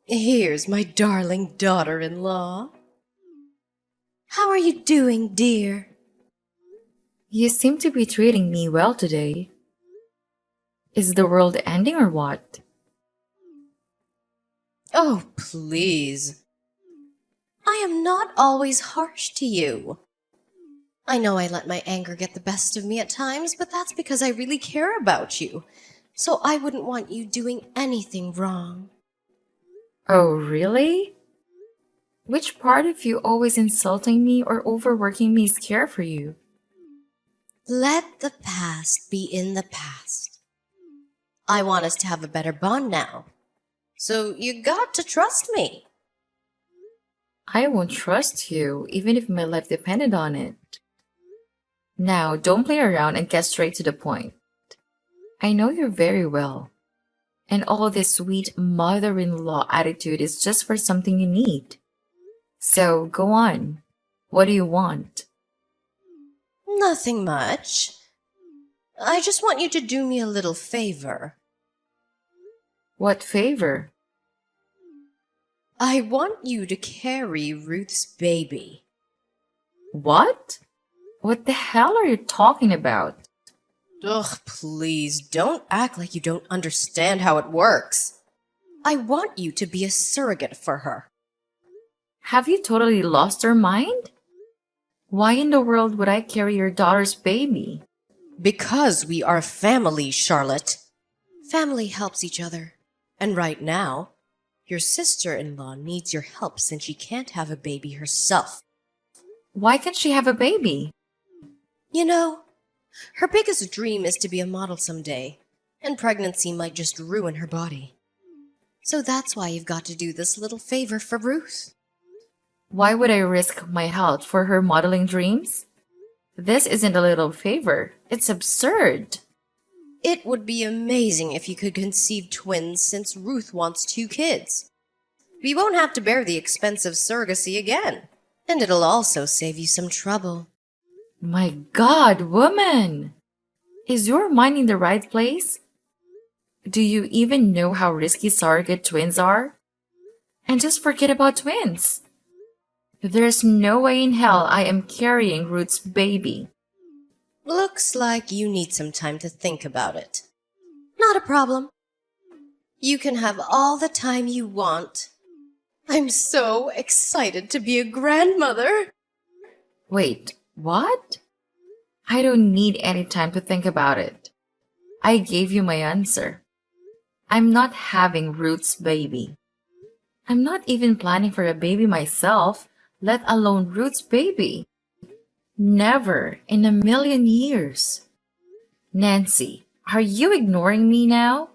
Here's my darling daughter-in-law. How are you doing, dear? You seem to be treating me well today. Is the world ending or what? Oh, please. I am not always harsh to you. I know I let my anger get the best of me at times, but that's because I really care about you. So I wouldn't want you doing anything wrong. Oh, really? Which part of you always insulting me or overworking me is care for you? Let the past be in the past. I want us to have a better bond now. So you got to trust me. I won't trust you, even if my life depended on it. Now, don't play around and get straight to the point. I know you very well. And all this sweet mother-in-law attitude is just for something you need. So, go on. What do you want? Nothing much. I just want you to do me a little favor. What favor? I want you to carry Ruth's baby. What? What the hell are you talking about? Ugh, please, don't act like you don't understand how it works. I want you to be a surrogate for her. Have you totally lost your mind? Why in the world would I carry your daughter's baby? Because we are family, Charlotte. Family helps each other. And right now, your sister-in-law needs your help since she can't have a baby herself. Why can't she have a baby? You know, her biggest dream is to be a model someday, and pregnancy might just ruin her body. So that's why you've got to do this little favor for Ruth. Why would I risk my health for her modeling dreams? This isn't a little favor. It's absurd. It would be amazing if you could conceive twins since Ruth wants 2 kids. We won't have to bear the expense of surrogacy again, and it'll also save you some trouble. My God, woman! Is your mind in the right place? Do you even know how risky surrogate twins are? And just forget about twins. There's no way in hell I am carrying Ruth's baby. Looks like you need some time to think about it. Not a problem. You can have all the time you want. I'm so excited to be a grandmother. Wait, what? I don't need any time to think about it. I gave you my answer. I'm not having Ruth's baby. I'm not even planning for a baby myself, let alone Ruth's baby. Never in a million years. Nancy, are you ignoring me now?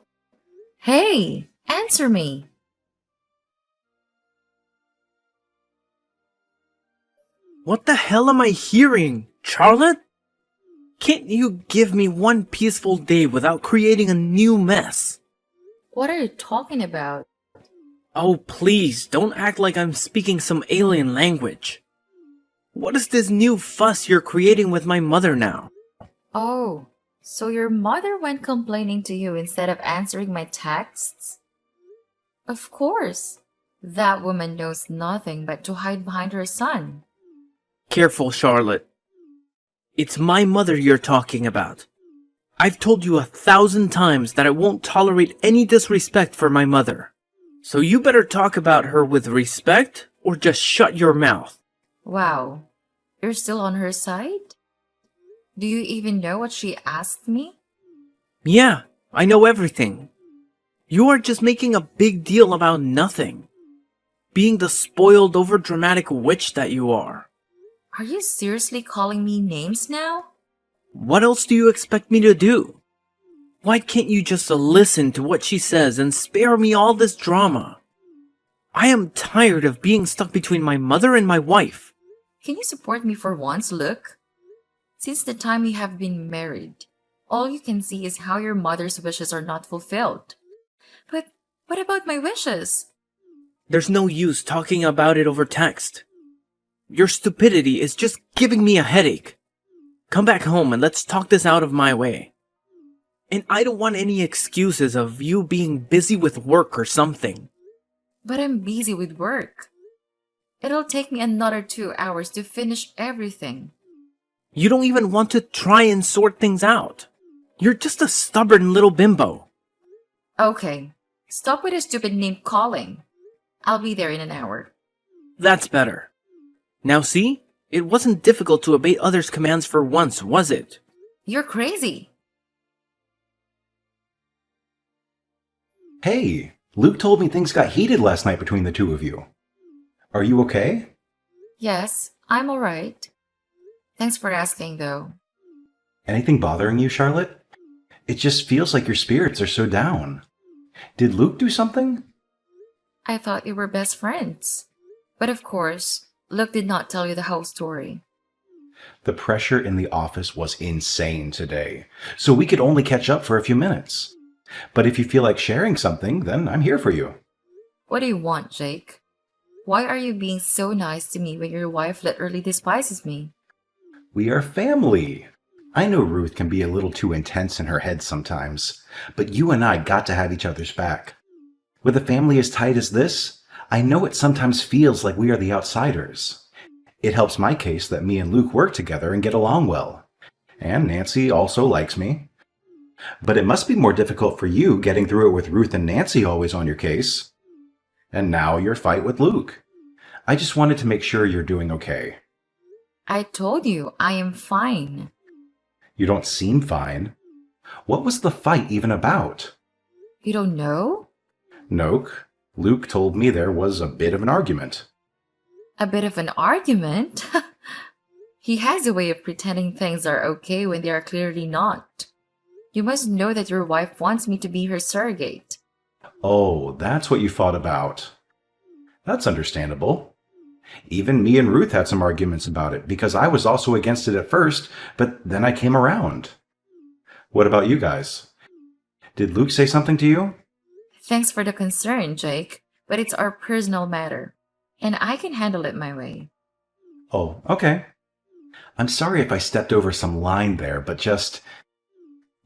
Hey, answer me. What the hell am I hearing, Charlotte? Can't you give me one peaceful day without creating a new mess? What are you talking about? Oh, please, don't act like I'm speaking some alien language. What is this new fuss you're creating with my mother now? Oh, so your mother went complaining to you instead of answering my texts? Of course. That woman knows nothing but to hide behind her son. Careful, Charlotte. It's my mother you're talking about. I've told you 1,000 times that I won't tolerate any disrespect for my mother. So you better talk about her with respect or just shut your mouth. Wow, you're still on her side? Do you even know what she asked me? Yeah, I know everything. You are just making a big deal about nothing. Being the spoiled, overdramatic witch that you are. Are you seriously calling me names now? What else do you expect me to do? Why can't you just listen to what she says and spare me all this drama? I am tired of being stuck between my mother and my wife. Can you support me for once, look? Since the time you have been married, all you can see is how your mother's wishes are not fulfilled. But what about my wishes? There's no use talking about it over text. Your stupidity is just giving me a headache. Come back home and let's talk this out of my way. And I don't want any excuses of you being busy with work or something. But I'm busy with work. It'll take me another 2 hours to finish everything. You don't even want to try and sort things out. You're just a stubborn little bimbo. Okay, stop with the stupid name calling. I'll be there in an hour. That's better. Now see? It wasn't difficult to obey others' commands for once, was it? You're crazy. Hey, Luke told me things got heated last night between the two of you. Are you okay? Yes, I'm alright. Thanks for asking, though. Anything bothering you, Charlotte? It just feels like your spirits are so down. Did Luke do something? I thought you were best friends. But of course, Luke did not tell you the whole story. The pressure in the office was insane today, so we could only catch up for a few minutes. But if you feel like sharing something, then I'm here for you. What do you want, Jake? Why are you being so nice to me when your wife literally despises me? We are family. I know Ruth can be a little too intense in her head sometimes, but you and I got to have each other's back. With a family as tight as this, I know it sometimes feels like we are the outsiders. It helps my case that me and Luke work together and get along well. And Nancy also likes me. But it must be more difficult for you getting through it with Ruth and Nancy always on your case. And now your fight with Luke. I just wanted to make sure you're doing okay. I told you I am fine. You don't seem fine. What was the fight even about? You don't know? Nope. Luke told me there was a bit of an argument. A bit of an argument? He has a way of pretending things are okay when they are clearly not. You must know that your wife wants me to be her surrogate. Oh, that's what you fought about. That's understandable. Even me and Ruth had some arguments about it because I was also against it at first, but then I came around. What about you guys? Did Luke say something to you? Thanks for the concern, Jake, but it's our personal matter, and I can handle it my way. Oh, okay. I'm sorry if I stepped over some line there, but just...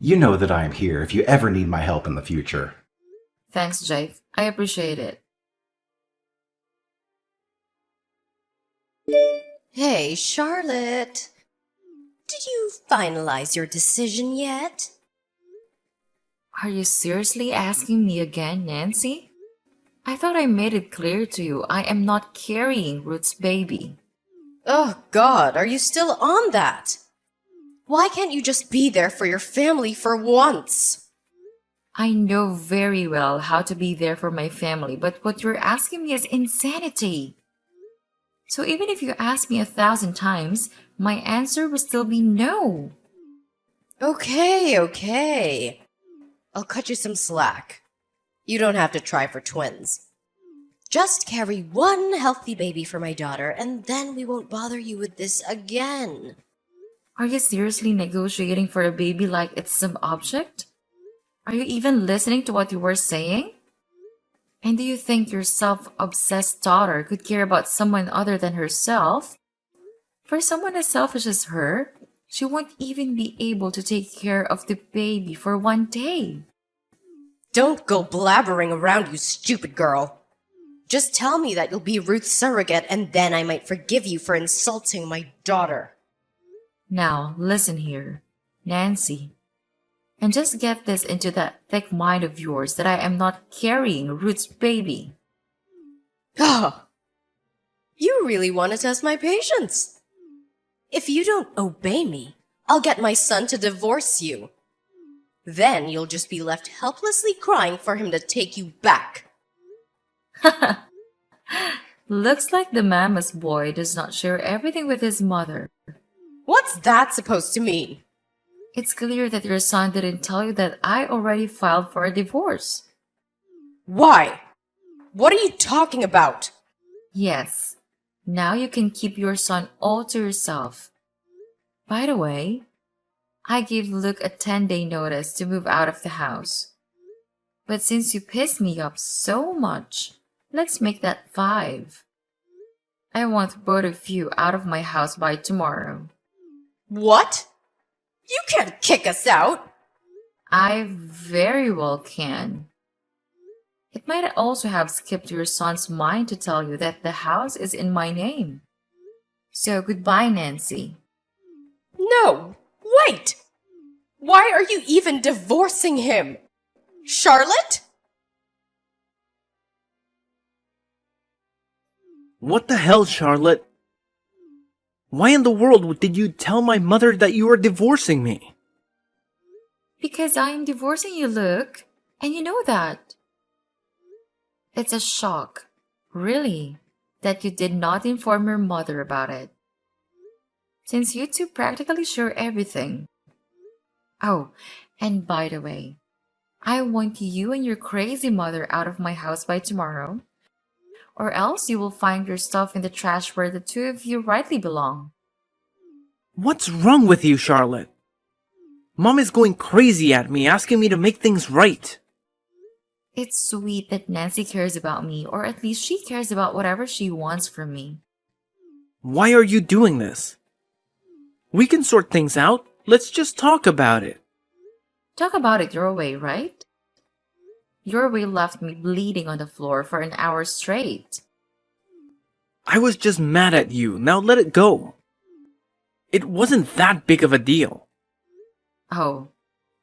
You know that I am here if you ever need my help in the future. Thanks, Jake. I appreciate it. Hey, Charlotte. Did you finalize your decision yet? Are you seriously asking me again, Nancy? I thought I made it clear to you I am not carrying Ruth's baby. Oh, God, are you still on that? Why can't you just be there for your family for once? I know very well how to be there for my family, but what you're asking me is insanity. So even if you ask me 1,000 times, my answer will still be no. Okay. I'll cut you some slack. You don't have to try for twins. Just carry one healthy baby for my daughter, and then we won't bother you with this again. Are you seriously negotiating for a baby like it's some object? Are you even listening to what you were saying? And do you think your self-obsessed daughter could care about someone other than herself? For someone as selfish as her, she won't even be able to take care of the baby for one day. Don't go blabbering around, you stupid girl. Just tell me that you'll be Ruth's surrogate, and then I might forgive you for insulting my daughter. Now, listen here, Nancy. And just get this into that thick mind of yours that I am not carrying Ruth's baby. Oh, you really want to test my patience. If you don't obey me, I'll get my son to divorce you. Then you'll just be left helplessly crying for him to take you back. Looks like the mama's boy does not share everything with his mother. What's that supposed to mean? It's clear that your son didn't tell you that I already filed for a divorce. Why? What are you talking about? Yes, now you can keep your son all to yourself. By the way, I gave Luke a 10-day notice to move out of the house. But since you pissed me off so much, let's make that 5. I want both of you out of my house by tomorrow. What? You can't kick us out. I very well can. It might also have skipped your son's mind to tell you that the house is in my name. So goodbye, Nancy. No, wait! Why are you even divorcing him? Charlotte? What the hell, Charlotte? Why in the world did you tell my mother that you were divorcing me? Because I am divorcing you, Luke, and you know that. It's a shock, really, that you did not inform your mother about it. Since you two practically share everything. Oh, and by the way, I want you and your crazy mother out of my house by tomorrow, or else you will find your stuff in the trash where the two of you rightly belong. What's wrong with you, Charlotte? Mom is going crazy at me, asking me to make things right. It's sweet that Nancy cares about me, or at least she cares about whatever she wants from me. Why are you doing this? We can sort things out. Let's just talk about it. Talk about it your way, right? Your way left me bleeding on the floor for an hour straight. I was just mad at you. Now let it go. It wasn't that big of a deal. Oh,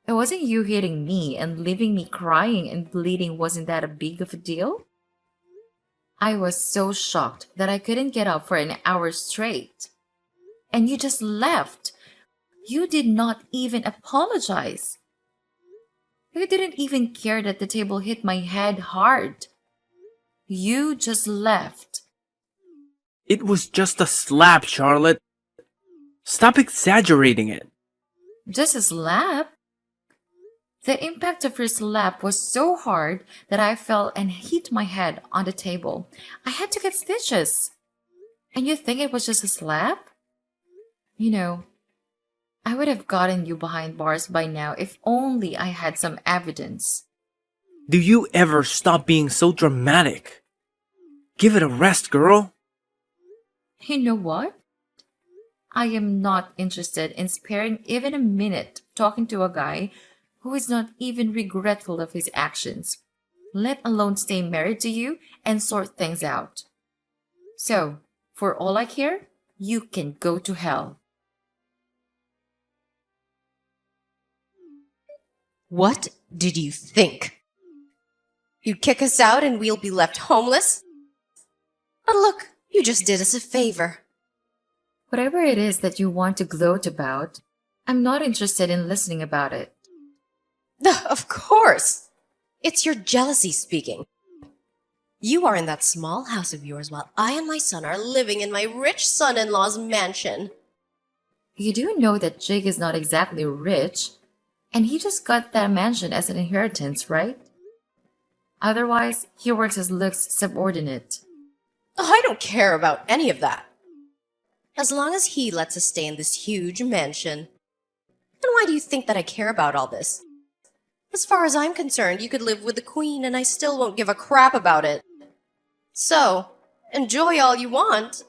it wasn't you hitting me and leaving me crying and bleeding, wasn't that a big of a deal? I was so shocked that I couldn't get up for an hour straight. And you just left. You did not even apologize. You didn't even care that the table hit my head hard. You just left. It was just a slap, Charlotte. Stop exaggerating it. Just a slap? The impact of your slap was so hard that I fell and hit my head on the table. I had to get stitches. And you think it was just a slap? You know, I would have gotten you behind bars by now if only I had some evidence. Do you ever stop being so dramatic? Give it a rest, girl. You know what? I am not interested in sparing even a minute talking to a guy who is not even regretful of his actions, let alone stay married to you and sort things out. So, for all I care, you can go to hell. What did you think? You'd kick us out and we'll be left homeless? But look, you just did us a favor. Whatever it is that you want to gloat about, I'm not interested in listening about it. Of course! It's your jealousy speaking. You are in that small house of yours while I and my son are living in my rich son-in-law's mansion. You do know that Jake is not exactly rich, and he just got that mansion as an inheritance, right? Otherwise, he works as Luke's subordinate. I don't care about any of that. As long as he lets us stay in this huge mansion. And why do you think that I care about all this? As far as I'm concerned, you could live with the queen and I still won't give a crap about it. So, enjoy all you want.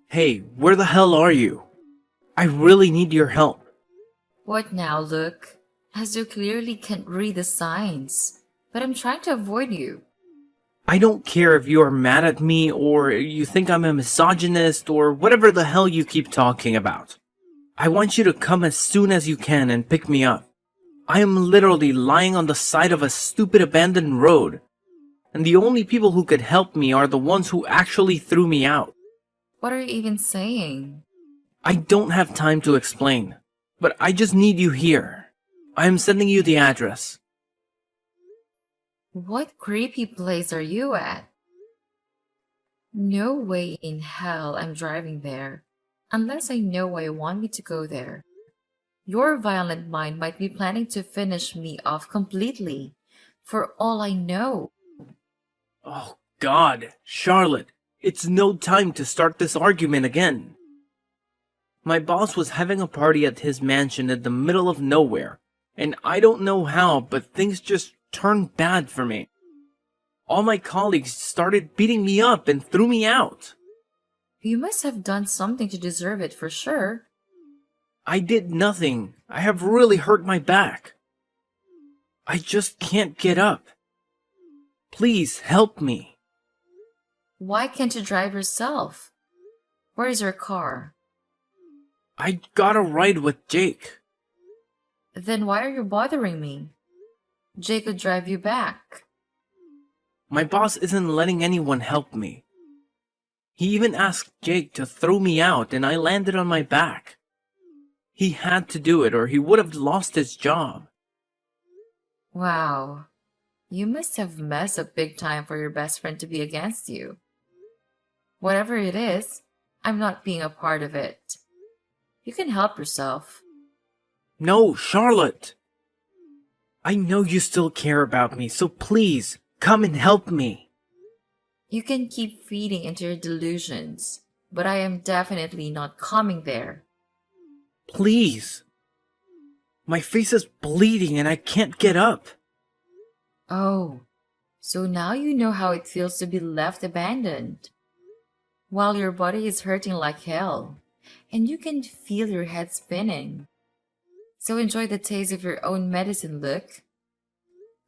Hey, where the hell are you? I really need your help. What now, Luke? As you clearly can't read the signs. But I'm trying to avoid you. I don't care if you're mad at me or you think I'm a misogynist or whatever the hell you keep talking about. I want you to come as soon as you can and pick me up. I am literally lying on the side of a stupid abandoned road. And the only people who could help me are the ones who actually threw me out. What are you even saying? I don't have time to explain, but I just need you here. I am sending you the address. What creepy place are you at? No way in hell I'm driving there, unless I know why you want me to go there. Your violent mind might be planning to finish me off completely, for all I know. Oh God, Charlotte, it's no time to start this argument again. My boss was having a party at his mansion in the middle of nowhere, and I don't know how, but things just turned bad for me. All my colleagues started beating me up and threw me out. You must have done something to deserve it for sure. I did nothing. I have really hurt my back. I just can't get up. Please help me. Why can't you drive yourself? Where is your car? I got a ride with Jake. Then why are you bothering me? Jake could drive you back. My boss isn't letting anyone help me. He even asked Jake to throw me out and I landed on my back. He had to do it or he would have lost his job. Wow. You must have messed up big time for your best friend to be against you. Whatever it is, I'm not being a part of it. You can help yourself. No, Charlotte. I know you still care about me, so please, come and help me. You can keep feeding into your delusions, but I am definitely not coming there. Please. My face is bleeding and I can't get up. Oh, so now you know how it feels to be left abandoned. While your body is hurting like hell, and you can feel your head spinning. So enjoy the taste of your own medicine, Luke.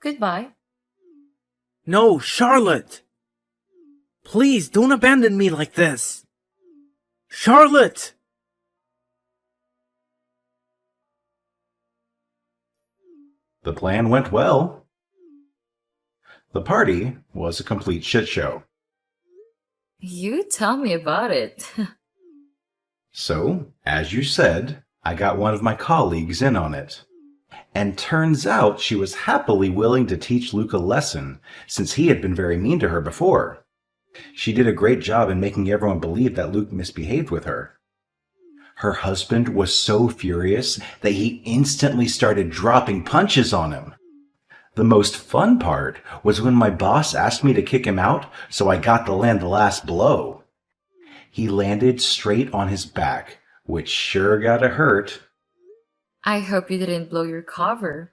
Goodbye. No, Charlotte. Please don't abandon me like this. Charlotte! The plan went well. The party was a complete shit show. You tell me about it. So, as you said, I got one of my colleagues in on it. And turns out she was happily willing to teach Luke a lesson, since he had been very mean to her before. She did a great job in making everyone believe that Luke misbehaved with her. Her husband was so furious that he instantly started dropping punches on him. The most fun part was when my boss asked me to kick him out, so I got to land the last blow. He landed straight on his back, which sure gotta hurt. I hope you didn't blow your cover.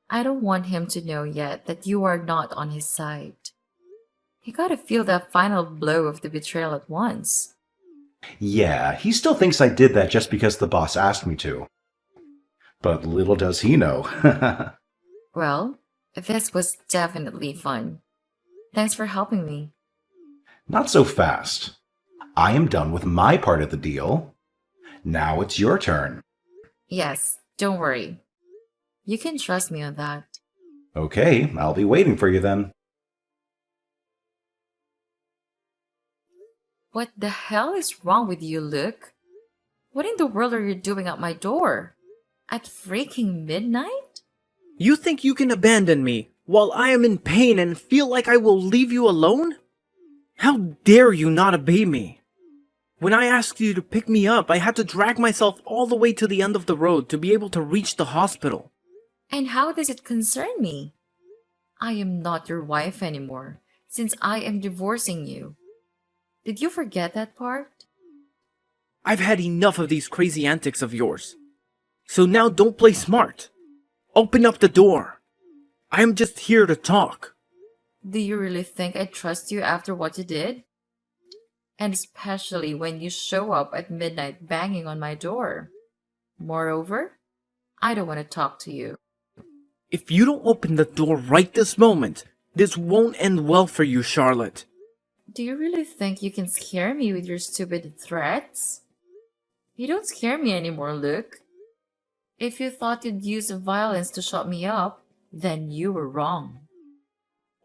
I don't want him to know yet that you are not on his side. He gotta feel that final blow of the betrayal at once. Yeah, he still thinks I did that just because the boss asked me to. But little does he know. Well, this was definitely fun. Thanks for helping me. Not so fast. I am done with my part of the deal. Now it's your turn. Yes, don't worry. You can trust me on that. Okay, I'll be waiting for you then. What the hell is wrong with you, Luke? What in the world are you doing at my door? At freaking midnight? You think you can abandon me while I am in pain and feel like I will leave you alone? How dare you not obey me? When I asked you to pick me up, I had to drag myself all the way to the end of the road to be able to reach the hospital. And how does it concern me? I am not your wife anymore, since I am divorcing you. Did you forget that part? I've had enough of these crazy antics of yours. So now don't play smart. Open up the door. I am just here to talk. Do you really think I trust you after what you did? And especially when you show up at midnight banging on my door. Moreover, I don't want to talk to you. If you don't open the door right this moment, this won't end well for you, Charlotte. Do you really think you can scare me with your stupid threats? You don't scare me anymore, Luke. If you thought you'd use violence to shut me up, then you were wrong.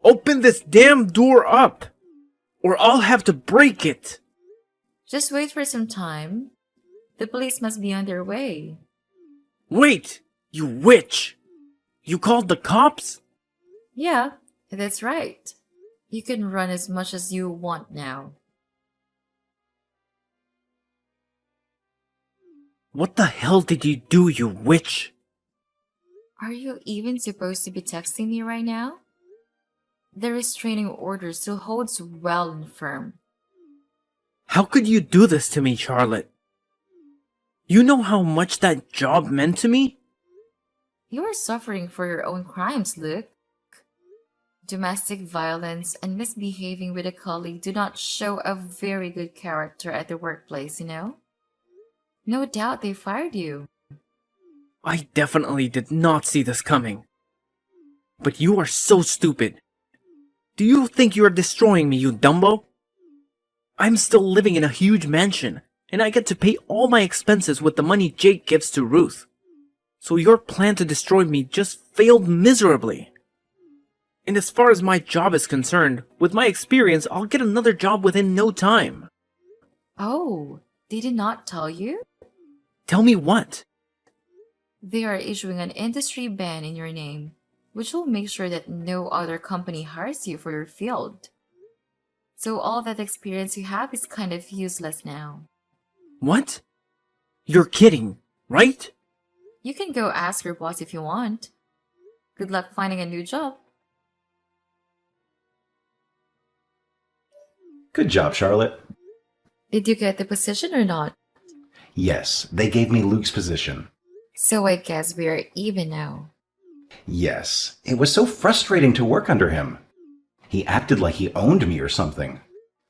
Open this damn door up, or I'll have to break it. Just wait for some time. The police must be on their way. Wait, you witch! You called the cops? Yeah, that's right. You can run as much as you want now. What the hell did you do, you witch? Are you even supposed to be texting me right now? The restraining order still holds well and firm. How could you do this to me, Charlotte? You know how much that job meant to me? You are suffering for your own crimes, Luke. Domestic violence and misbehaving with a colleague do not show a very good character at the workplace, you know? No doubt they fired you. I definitely did not see this coming. But you are so stupid. Do you think you are destroying me, you Dumbo? I'm still living in a huge mansion, and I get to pay all my expenses with the money Jake gives to Ruth. So your plan to destroy me just failed miserably. And as far as my job is concerned, with my experience, I'll get another job within no time. Oh, they did not tell you? Tell me what? They are issuing an industry ban in your name, which will make sure that no other company hires you for your field. So all that experience you have is kind of useless now. What? You're kidding, right? You can go ask your boss if you want. Good luck finding a new job. Good job, Charlotte. Did you get the position or not? Yes, they gave me Luke's position. So I guess we are even now. Yes, it was so frustrating to work under him. He acted like he owned me or something.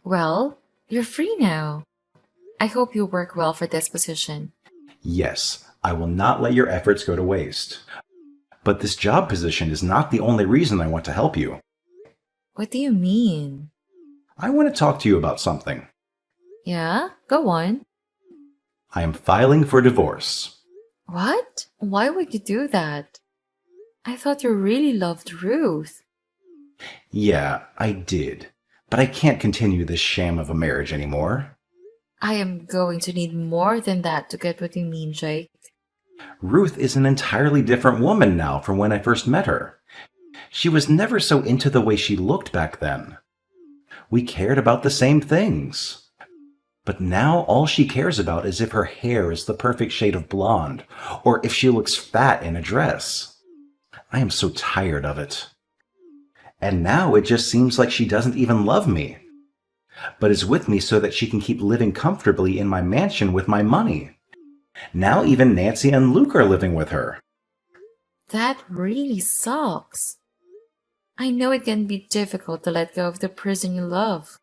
Well, you're free now. I hope you work well for this position. Yes, I will not let your efforts go to waste. But this job position is not the only reason I want to help you. What do you mean? I want to talk to you about something. Yeah, go on. I am filing for divorce. What? Why would you do that? I thought you really loved Ruth. Yeah, I did. But I can't continue this sham of a marriage anymore. I am going to need more than that to get what you mean, Jake. Ruth is an entirely different woman now from when I first met her. She was never so into the way she looked back then. We cared about the same things. But now all she cares about is if her hair is the perfect shade of blonde, or if she looks fat in a dress. I am so tired of it. And now it just seems like she doesn't even love me, but is with me so that she can keep living comfortably in my mansion with my money. Now even Nancy and Luke are living with her. That really sucks. I know it can be difficult to let go of the person you love.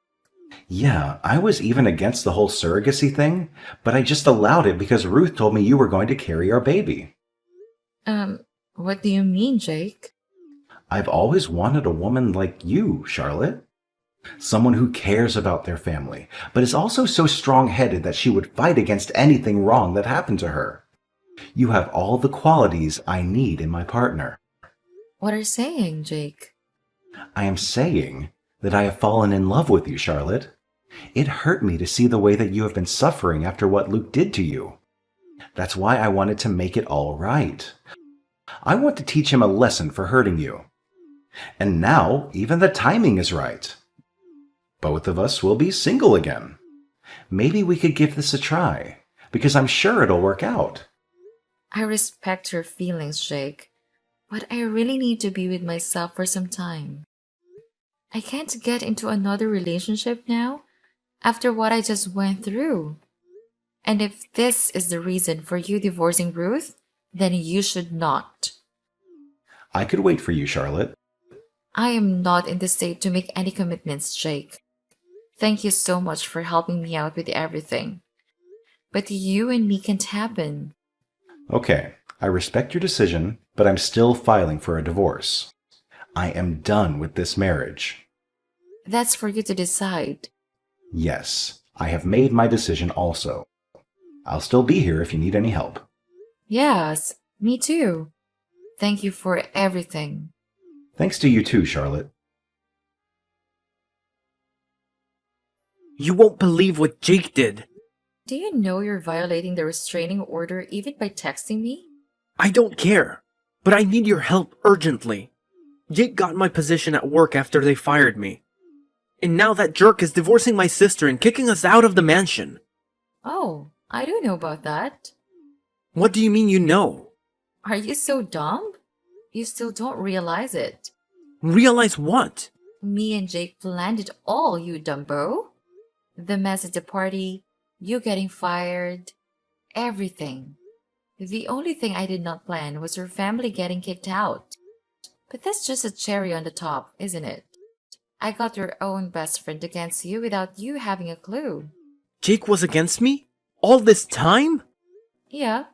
Yeah, I was even against the whole surrogacy thing, but I just allowed it because Ruth told me you were going to carry our baby. What do you mean, Jake? I've always wanted a woman like you, Charlotte. Someone who cares about their family, but is also so strong-headed that she would fight against anything wrong that happened to her. You have all the qualities I need in my partner. What are you saying, Jake? I am saying that I have fallen in love with you, Charlotte. It hurt me to see the way that you have been suffering after what Luke did to you. That's why I wanted to make it all right. I want to teach him a lesson for hurting you. And now, even the timing is right. Both of us will be single again. Maybe we could give this a try, because I'm sure it'll work out. I respect your feelings, Jake, but I really need to be with myself for some time. I can't get into another relationship now after what I just went through. And if this is the reason for you divorcing Ruth, then you should not. I could wait for you, Charlotte. I am not in the state to make any commitments, Jake. Thank you so much for helping me out with everything. But you and me can't happen. Okay, I respect your decision, but I'm still filing for a divorce. I am done with this marriage. That's for you to decide. Yes, I have made my decision also. I'll still be here if you need any help. Yes, me too. Thank you for everything. Thanks to you too, Charlotte. You won't believe what Jake did. Do you know you're violating the restraining order even by texting me? I don't care, but I need your help urgently. Jake got my position at work after they fired me. And now that jerk is divorcing my sister and kicking us out of the mansion. Oh, I don't know about that. What do you mean you know? Are you so dumb? You still don't realize it. Realize what? Me and Jake planned it all, you dumbo. The mess at the party, you getting fired, Everything. The only thing I did not plan was your family getting kicked out. But that's just a cherry on the top, isn't it? I got your own best friend against you without you having a clue. Jake was against me? All this time? Yeah.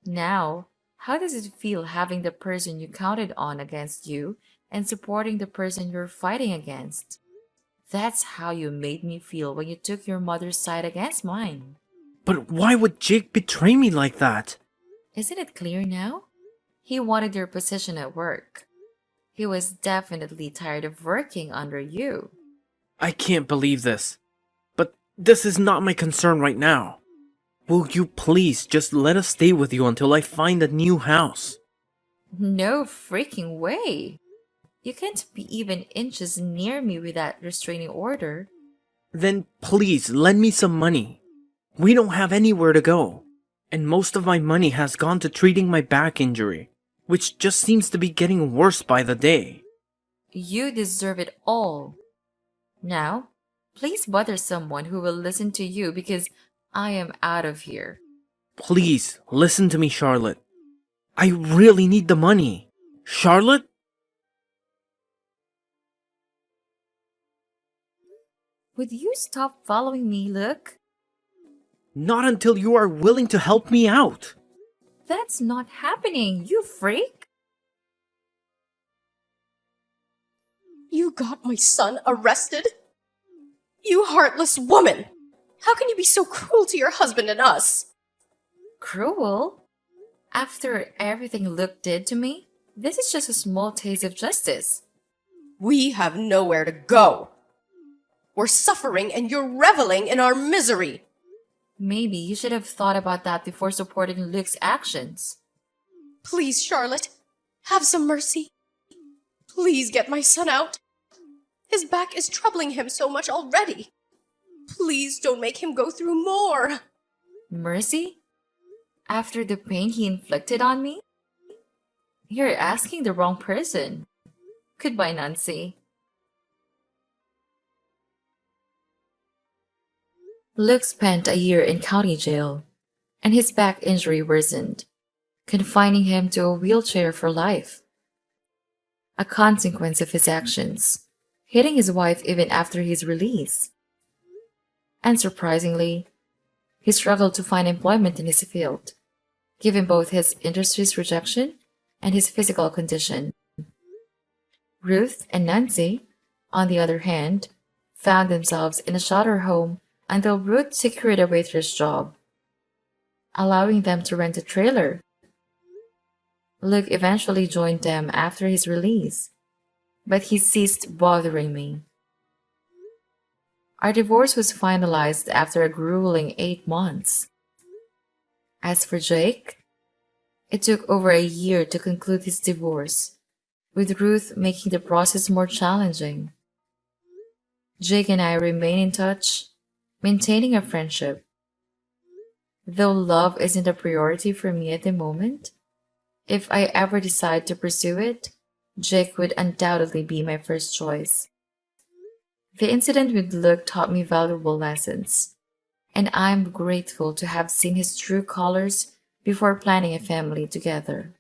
Now, how does it feel having the person you counted on against you and supporting the person you're fighting against? That's how you made me feel when you took your mother's side against mine. But why would Jake betray me like that? Isn't it clear now? He wanted your position at work. He was definitely tired of working under you. I can't believe this. But this is not my concern right now. Will you please just let us stay with you until I find a new house? No freaking way. You can't be even inches near me with that restraining order. Then please lend me some money. We don't have anywhere to go. And most of my money has gone to treating my back injury, which just seems to be getting worse by the day. You deserve it all. Now, please bother someone who will listen to you because I am out of here. Please listen to me, Charlotte. I really need the money. Charlotte? Would you stop following me, Luke? Not until you are willing to help me out. That's not happening, you freak! You got my son arrested? You heartless woman! How can you be so cruel to your husband and us? Cruel? After everything Luke did to me, this is just a small taste of justice. We have nowhere to go. We're suffering and you're reveling in our misery. Maybe you should have thought about that before supporting Luke's actions. Please, Charlotte, have some mercy. Please get my son out. His back is troubling him so much already. Please don't make him go through more. Mercy? After the pain he inflicted on me? You're asking the wrong person. Goodbye, Nancy. Luke spent a year in county jail, and his back injury worsened, confining him to a wheelchair for life. A consequence of his actions, hitting his wife even after his release. And surprisingly, he struggled to find employment in his field, given both his industry's rejection and his physical condition. Ruth and Nancy, on the other hand, found themselves in a shelter home until Ruth secured a waitress job, allowing them to rent a trailer. Luke eventually joined them after his release, but he ceased bothering me. Our divorce was finalized after a grueling 8 months. As for Jake, it took over a year to conclude his divorce, with Ruth making the process more challenging. Jake and I remain in touch, maintaining a friendship. Though love isn't a priority for me at the moment, if I ever decide to pursue it, Jake would undoubtedly be my first choice. The incident with Luke taught me valuable lessons, and I'm grateful to have seen his true colors before planning a family together.